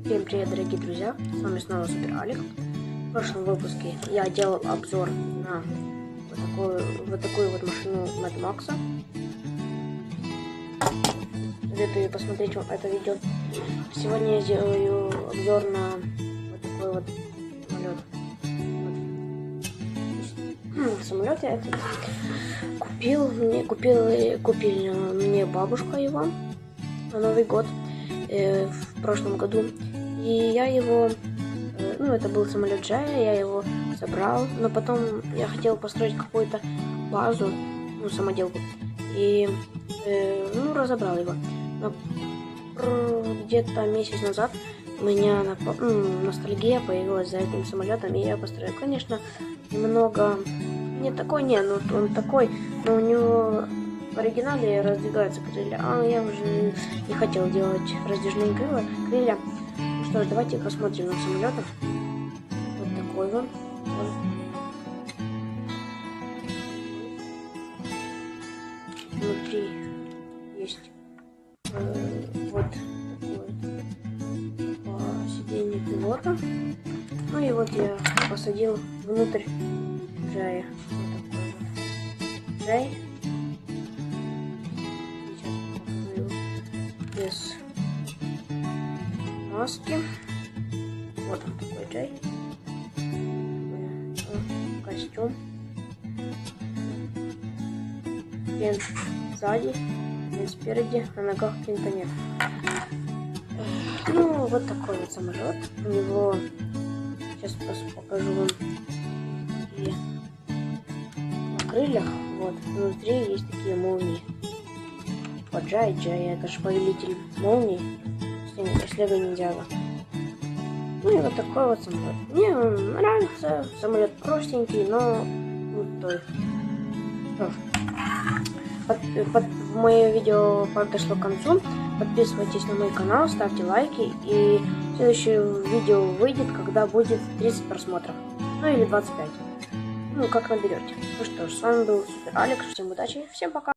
Всем привет, дорогие друзья, с вами снова Супер Алик. В прошлом выпуске я делал обзор на вот такую машину Mad Max. Советую посмотреть вам это видео. Сегодня я сделаю обзор на вот такой вот самолет. Самолет я этот купили мне бабушка его на Новый год в прошлом году. И я его, это был самолет Джая, я его собрал, но потом я хотел построить какую-то базу, самоделку, и разобрал его. Но где-то месяц назад у меня ностальгия появилась за этим самолетом, и я построил. Конечно, немного не такой, он такой, но у него в оригинале раздвигаются крылья, а я уже не хотел делать раздвижные крылья. Ну что ж, давайте посмотрим на самолет. Вот такой он. Внутри есть вот такое сиденье пилота. Ну и вот я посадил внутрь Джая. Вот такой вот Джай. Без маски. Вот он такой Джай. Костюм. Винт сзади, винт спереди, на ногах винта нет. Вот такой вот самолет. У него, сейчас покажу вам, и на крыльях, вот, внутри есть такие молнии. Вот Джай, это же повелитель молний, Лего Ниндзяго. И вот такой вот самолет. Мне он нравится, самолет простенький, но крутой. Мое видео подошло к концу. Подписывайтесь на мой канал, ставьте лайки, и следующее видео выйдет, когда будет 30 просмотров. Или 25. Как наберете. Ну что ж, с вами был Супер Алекс. Всем удачи, всем пока.